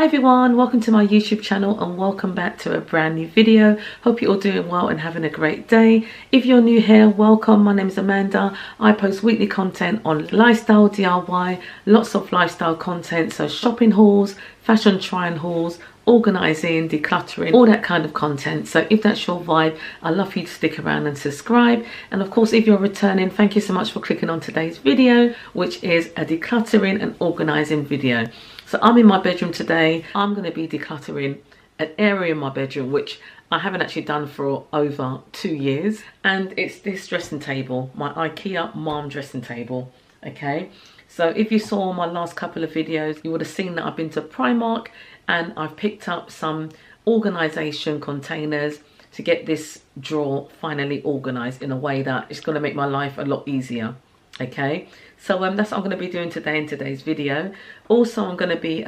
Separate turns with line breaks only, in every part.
Hi everyone, welcome to my YouTube channel and welcome back to a brand new video. Hope you're all doing well and having a great day. If you're new here, welcome. My name is Amanda. I post weekly content on lifestyle, DIY, lots of lifestyle content, so shopping hauls, fashion try-on hauls, organising, decluttering, all that kind of content. So if that's your vibe, I'd love for you to stick around and subscribe. And of course, if you're returning, thank you so much for clicking on today's video, which is a decluttering and organising video. So I'm in my bedroom today. I'm going to be decluttering an area in my bedroom which I haven't actually done for over 2 years, and it's this dressing table, my Ikea Malm dressing table. Okay, so if you saw my last couple of videos, you would have seen that I've been to Primark and I've picked up some organisation containers to get this drawer finally organised in a way that it's going to make my life a lot easier. Okay, so that's what I'm going to be doing today in today's video. Also, I'm going to be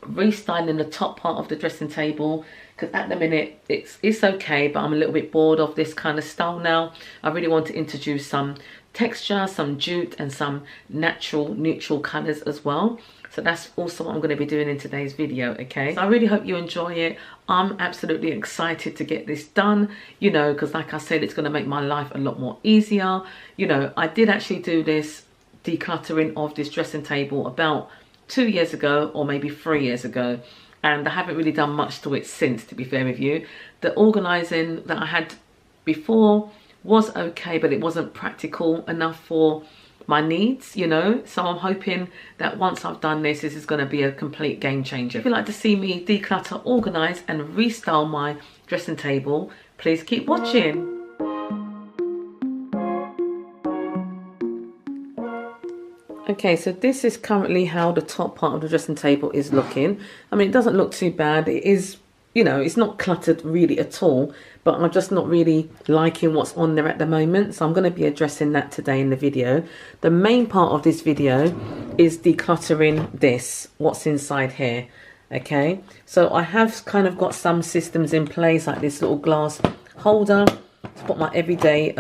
restyling the top part of the dressing table, because at the minute it's okay, but I'm a little bit bored of this kind of style now. I really want to introduce some texture, some jute and some natural neutral colours as well. So that's also what I'm going to be doing in today's video. Okay, so I really hope you enjoy it. I'm absolutely excited to get this done, you know, because like I said, it's going to make my life a lot more easier. You know, I did actually do this decluttering of this dressing table about 2 years ago or maybe 3 years ago, and I haven't really done much to it since, to be fair with you. The organising that I had before was okay, but it wasn't practical enough for my needs, you know. So I'm hoping that once I've done this, this is going to be a complete game changer. If you'd like to see me declutter, organise and restyle my dressing table, please keep watching. Okay, so this is currently how the top part of the dressing table is looking. I mean, it doesn't look too bad. It is, you know, it's not cluttered really at all, but I'm just not really liking what's on there at the moment. So I'm going to be addressing that today in the video. The main part of this video is decluttering this, what's inside here. Okay, so I have kind of got some systems in place, like this little glass holder to put my everyday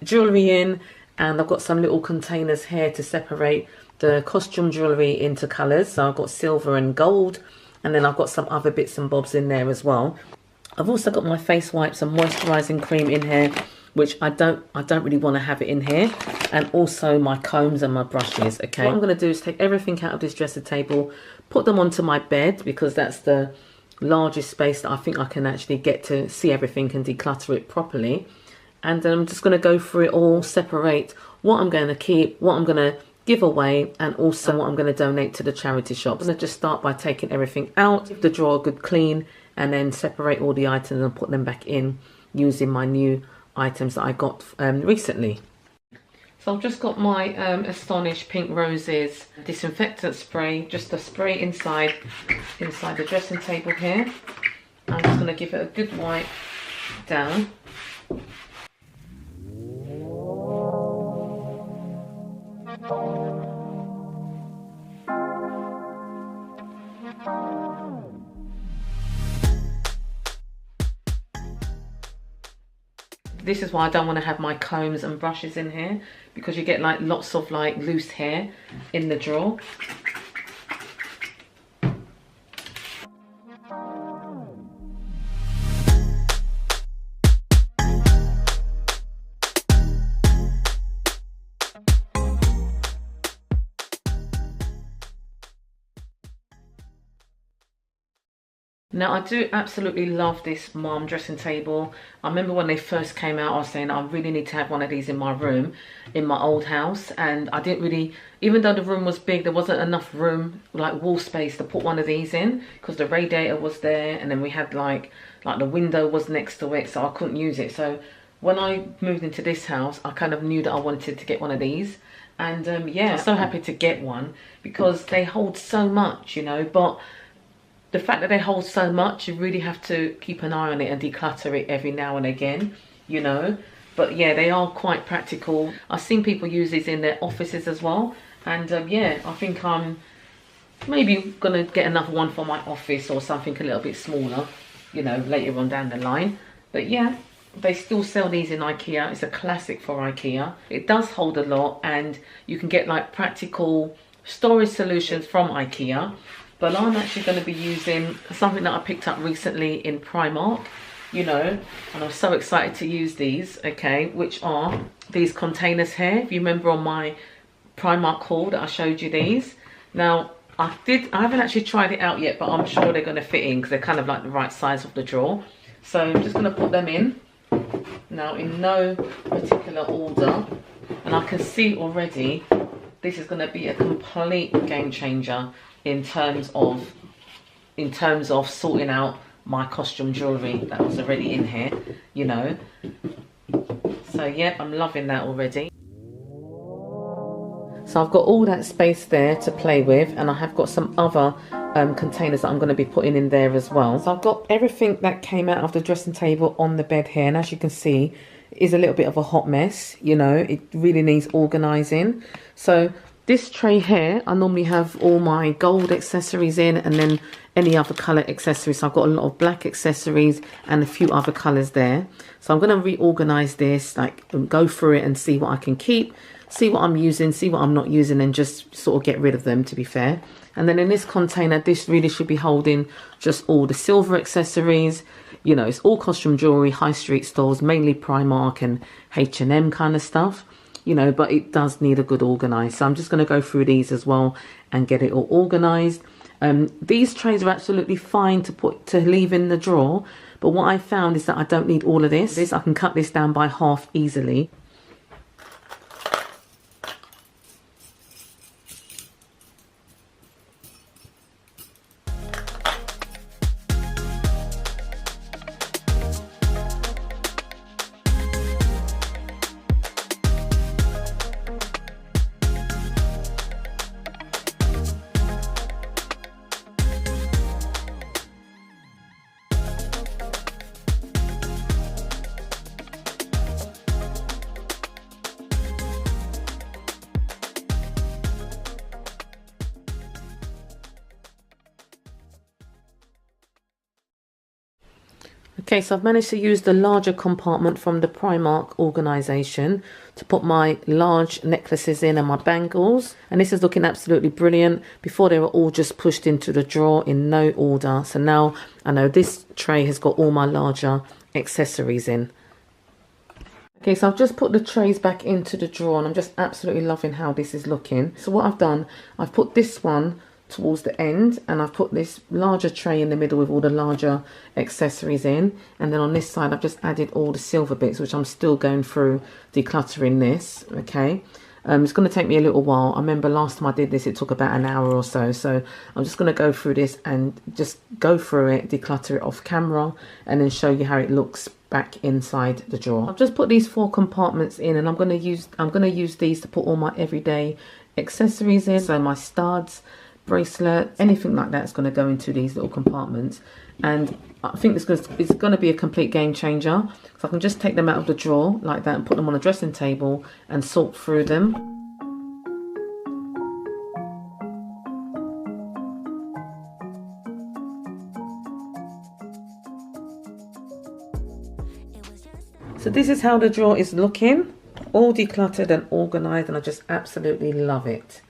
jewellery in. And I've got some little containers here to separate the costume jewellery into colours. So I've got silver and gold. And then I've got some other bits and bobs in there as well. I've also got my face wipes and moisturising cream in here, which I don't really want to have it in here. And also my combs and my brushes. Okay, what I'm going to do is take everything out of this dressing table, put them onto my bed, because that's the largest space that I think I can actually get to see everything and declutter it properly. And then I'm just going to go through it all, separate what I'm going to keep, what I'm going to give away, and also what I'm going to donate to the charity shop. I'm going to just start by taking everything out, give the drawer a good clean, and then separate all the items and put them back in using my new items that I got recently. So I've just got my Astonish Pink Roses disinfectant spray, just a spray inside the dressing table here. I'm just going to give it a good wipe down. This is why I don't want to have my combs and brushes in here, because you get like lots of like loose hair in the drawer. Now, I do absolutely love this Malm dressing table. I remember when they first came out, I was saying I really need to have one of these in my room, in my old house. And I didn't really, even though the room was big, there wasn't enough room, like wall space, to put one of these in, because the radiator was there, and then we had like the window was next to it, so I couldn't use it. So when I moved into this house, I kind of knew that I wanted to get one of these. And yeah, I'm so happy to get one, because they hold so much, you know. But the fact that they hold so much, you really have to keep an eye on it and declutter it every now and again, you know. But yeah, they are quite practical. I've seen people use these in their offices as well. And yeah, I think I'm maybe going to get another one for my office or something a little bit smaller, you know, later on down the line. But yeah, they still sell these in Ikea. It's a classic for Ikea. It does hold a lot, and you can get like practical storage solutions from Ikea. but I'm actually going to be using something that I picked up recently in Primark, you know, and I'm so excited to use these, okay, which are these containers here. If you remember on my Primark haul that I showed you these. Now, I haven't actually tried it out yet, but I'm sure they're going to fit in because they're kind of like the right size of the drawer. So I'm just going to put them in. Now, in no particular order, and I can see already this is going to be a complete game changer in terms of sorting out my costume jewellery that was already in here, you know. So yeah, I'm loving that already. So I've got all that space there to play with, and I have got some other containers that I'm going to be putting in there as well. So I've got everything that came out of the dressing table on the bed here, and as you can see, it is a little bit of a hot mess, you know. It really needs organising. So this tray here, I normally have all my gold accessories in, and then any other colour accessories. So I've got a lot of black accessories and a few other colours there. So I'm going to reorganise this, like go through it and see what I can keep, see what I'm using, see what I'm not using, and just sort of get rid of them, to be fair. And then in this container, this really should be holding just all the silver accessories. You know, it's all costume jewellery, high street stores, mainly Primark and H&M kind of stuff. You know, but it does need a good organise. So I'm just going to go through these as well and get it all organised. These trays are absolutely fine to leave in the drawer. But what I found is that I don't need all of this. I can cut this down by half easily. Okay, so I've managed to use the larger compartment from the Primark organisation to put my large necklaces in and my bangles. And this is looking absolutely brilliant. Before they were all just pushed into the drawer in no order. So now I know this tray has got all my larger accessories in. Okay, so I've just put the trays back into the drawer and I'm just absolutely loving how this is looking. So what I've done, I've put this one towards the end, and I've put this larger tray in the middle with all the larger accessories in, and then on this side I've just added all the silver bits, which I'm still going through decluttering this. Okay, it's going to take me a little while. I remember last time I did this it took about an hour or so, so I'm just going to go through this and just go through it, declutter it off camera, and then show you how it looks back inside the drawer. I've just put these 4 compartments in, and I'm going to use these to put all my everyday accessories in, so my studs, bracelet, anything like that's going to go into these little compartments. And I think it's going to be a complete game changer, so I can just take them out of the drawer like that and put them on a dressing table and sort through them. So this is how the drawer is looking, all decluttered and organised, and I just absolutely love it.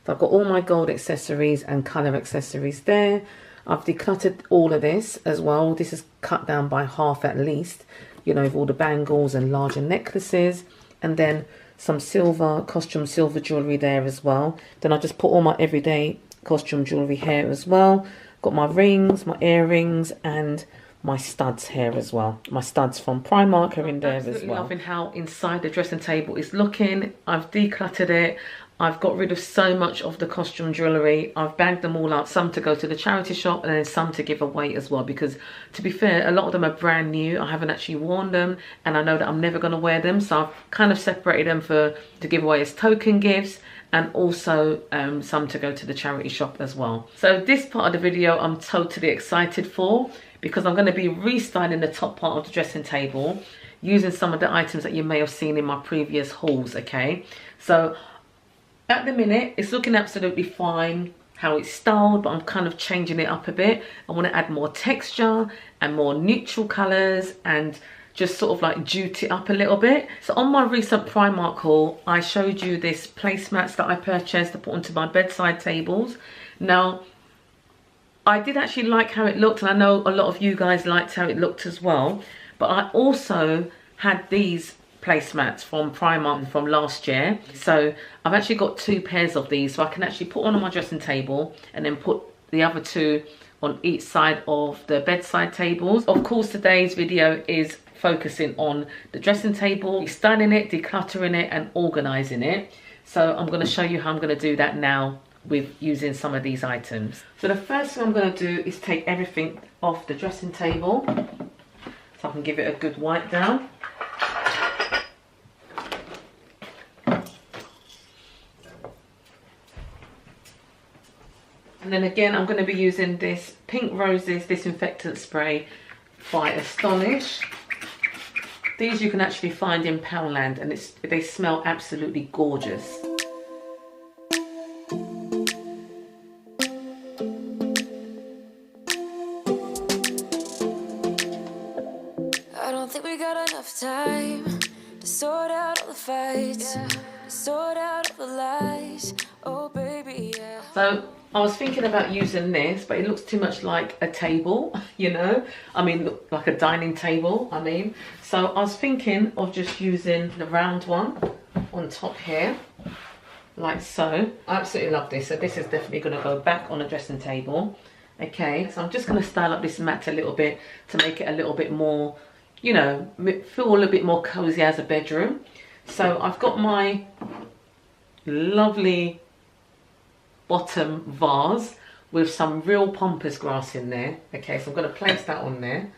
So I've got all my gold accessories and colour accessories there. I've decluttered all of this as well. This is cut down by half at least, you know, with all the bangles and larger necklaces. And then some silver, costume silver jewellery there as well. Then I just put all my everyday costume jewellery here as well. Got my rings, my earrings, and my studs here as well. My studs from Primark are in there as well. I'm loving how inside the dressing table is looking. I've decluttered it. I've got rid of so much of the costume jewellery. I've bagged them all out, some to go to the charity shop and then some to give away as well, because to be fair, a lot of them are brand new. I haven't actually worn them and I know that I'm never going to wear them, so I've kind of separated them to give away as token gifts, and also some to go to the charity shop as well. So this part of the video I'm totally excited for, because I'm going to be restyling the top part of the dressing table using some of the items that you may have seen in my previous hauls. Okay, so at the minute it's looking absolutely fine how it's styled, but I'm kind of changing it up a bit. I want to add more texture and more neutral colours and just sort of like jute it up a little bit. So on my recent Primark haul, I showed you this placemats that I purchased to put onto my bedside tables. Now I did actually like how it looked, and I know a lot of you guys liked how it looked as well. But I also had these placemats from Primark from last year. So I've actually got 2 pairs of these, so I can actually put one on my dressing table and then put the other 2 on each side of the bedside tables. Of course, today's video is focusing on the dressing table, styling it, decluttering it and organizing it. So I'm going to show you how I'm going to do that now with using some of these items. So the first thing I'm going to do is take everything off the dressing table so I can give it a good wipe down. And then again, I'm going to be using this Pink Roses Disinfectant Spray by Astonish. These you can actually find in Poundland, and they smell absolutely gorgeous.
I don't think we got enough time to sort out all the fights, to sort out all the lies. Oh baby, yeah.
So I was thinking about using this, but it looks too much like a table, you know, I mean, like a dining table, I mean. So I was thinking of just using the round one on top here, like so. I absolutely love this. So this is definitely going to go back on a dressing table. Okay, so I'm just going to style up this mat a little bit to make it a little bit more, you know, feel a little bit more cozy as a bedroom. So I've got my lovely bottom vase with some real pampas grass in there. Okay, so I'm going to place that on there.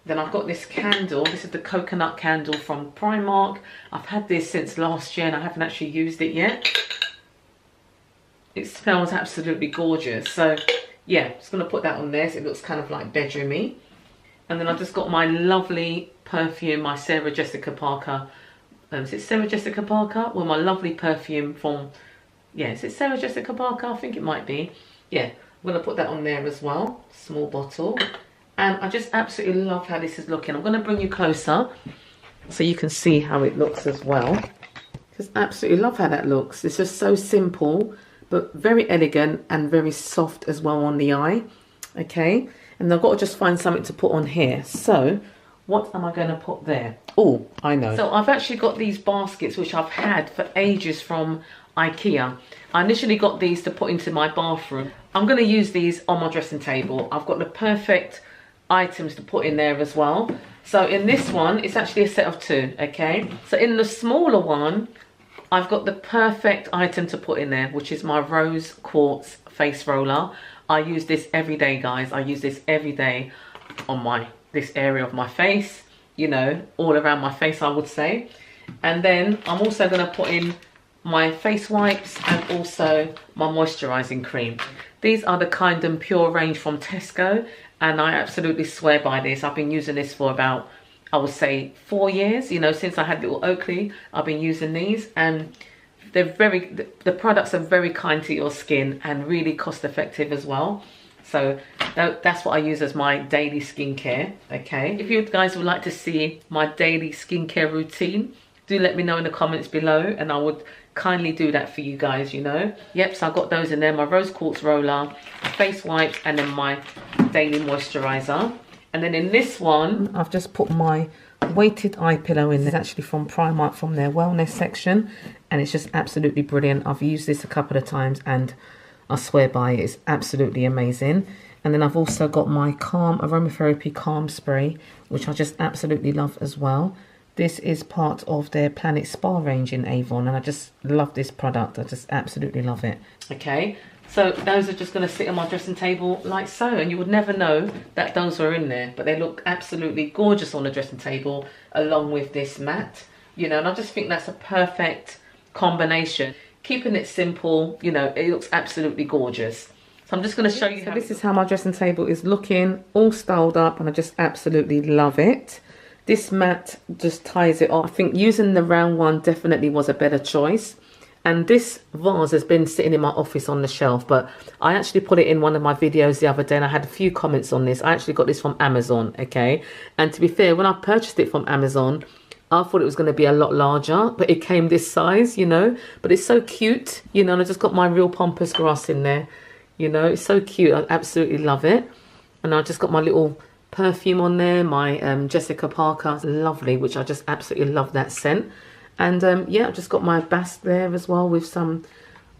Then I've got this candle. This is the coconut candle from Primark. I've had this since last year and I haven't actually used it yet. It smells absolutely gorgeous. So yeah, just going to put that on there so it looks kind of like bedroomy. And then I've just got my lovely perfume, my Sarah Jessica Parker. Is it Sarah Jessica Parker? Well, my lovely perfume from, yeah, is it Sarah Jessica Parker? I think it might be. Yeah, I'm going to put that on there as well. Small bottle. And I just absolutely love how this is looking. I'm going to bring you closer so you can see how it looks as well. Just absolutely love how that looks. It's just so simple, but very elegant and very soft as well on the eye. Okay, and I've got to just find something to put on here. So what am I going to put there? Oh, I know. So I've actually got these baskets which I've had for ages from Ikea. I initially got these to put into my bathroom. I'm going to use these on my dressing table. I've got the perfect items to put in there as well. So in this one, it's actually a set of 2, okay? So in the smaller one, I've got the perfect item to put in there, which is my rose quartz face roller. I use this every day, guys. I use this every day on this area of my face, you know, all around my face, I would say. And then I'm also going to put in my face wipes and also my moisturizing cream. These are the Kind and Pure range from Tesco, and I absolutely swear by this. I've been using this for about, I would say, 4 years, you know, since I had little Oakley. I've been using these, and they're the products are very kind to your skin and really cost effective as well. So that's what I use as my daily skincare. Okay, if you guys would like to see my daily skincare routine, do let me know in the comments below and I would kindly do that for you guys, you know. Yep, so I've got those in there, my rose quartz roller, face wipes, and then my daily moisturizer. And then in this one, I've just put my weighted eye pillow in. It's actually from Primark, from their wellness section, and it's just absolutely brilliant. I've used this a couple of times and I swear by it, it's absolutely amazing. And then I've also got my Calm Aromatherapy Calm Spray, which I just absolutely love as well. This is part of their Planet Spa range in Avon, and I just love this product. I just absolutely love it. Okay, so those are just going to sit on my dressing table like so, and you would never know that those are in there, but they look absolutely gorgeous on the dressing table along with this mat, you know, and I just think that's a perfect combination. Keeping it simple, you know, it looks absolutely gorgeous. So I'm just going to show you. So this is how my dressing table is looking, all styled up, and I just absolutely love it. This mat just ties it off. I think using the round one definitely was a better choice. And this vase has been sitting in my office on the shelf, but I actually put it in one of my videos the other day and I had a few comments on this. I actually got this from Amazon, okay? And to be fair, when I purchased it from Amazon, I thought it was going to be a lot larger, but it came this size, you know? But it's so cute, you know, and I just got my real pampas grass in there. You know, it's so cute. I absolutely love it. And I just got my little perfume on there, my Jessica Parker, lovely, which I just absolutely love that scent. And yeah, I've just got my Vase there as well with some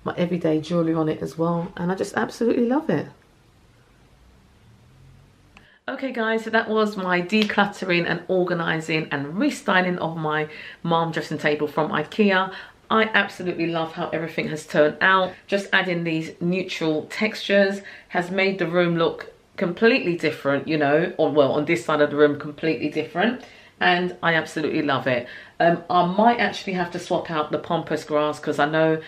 my everyday jewellery on it as well, and I just absolutely love it. Okay guys, so that was my decluttering and organising and restyling of my Malm dressing table from Ikea. I absolutely love how everything has turned out. Just adding these neutral textures has made the room look completely different, you know, on this side of the room completely different, and I absolutely love it. I might actually have to swap out the pampas grass, because I know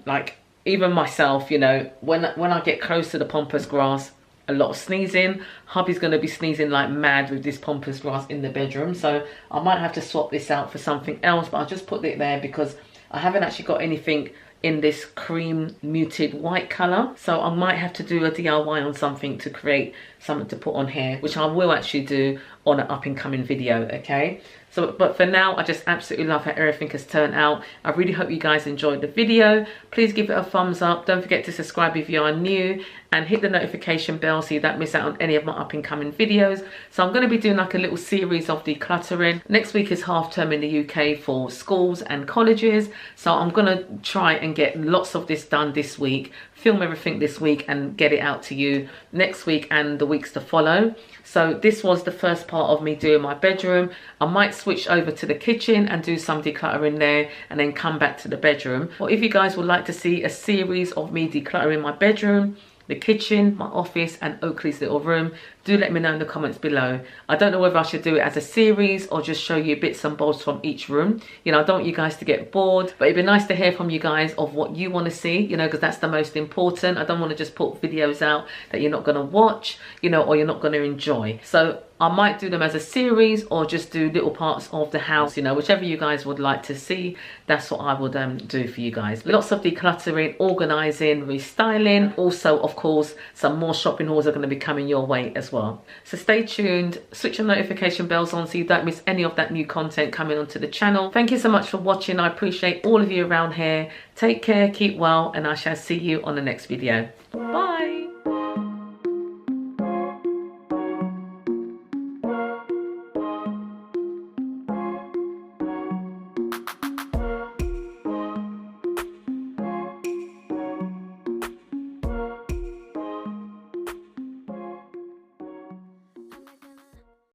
like even myself, you know, when I get close to the pampas grass, a lot of sneezing. Hubby's going to be sneezing like mad with this pampas grass in the bedroom, so I might have to swap this out for something else, but I'll just put it there because I haven't actually got anything in this cream muted white colour, so I might have to do a DIY on something to create something to put on here, which I will actually do on an up and coming video. Okay, so but for now, I just absolutely love how everything has turned out. I really hope you guys enjoyed the video. Please give it a thumbs up. Don't forget to subscribe if you are new, and hit the notification bell so you don't miss out on any of my up and coming videos. So I'm going to be doing like a little series of decluttering. Next week is half term in the UK for schools and colleges, so I'm going to try and get lots of this done this week, film everything this week and get it out to you next week and the weeks to follow. So this was the first part of me doing my bedroom. I might switch over to the kitchen and do some decluttering there and then come back to the bedroom. Or if you guys would like to see a series of me decluttering my bedroom, the kitchen, my office and Oakley's little room, do let me know in the comments below. I don't know whether I should do it as a series or just show you bits and bobs from each room. You know, I don't want you guys to get bored, but it'd be nice to hear from you guys of what you want to see, you know, because that's the most important. I don't want to just put videos out that you're not going to watch, you know, or you're not going to enjoy. So I might do them as a series or just do little parts of the house, you know, whichever you guys would like to see. That's what I would do for you guys. Lots of decluttering, organising, restyling. Also, of course, some more shopping hauls are going to be coming your way as well. So stay tuned, switch your notification bells on so you don't miss any of that new content coming onto the channel. Thank you so much for watching. I appreciate all of you around here. Take care, keep well, and I shall see you on the next video. Bye.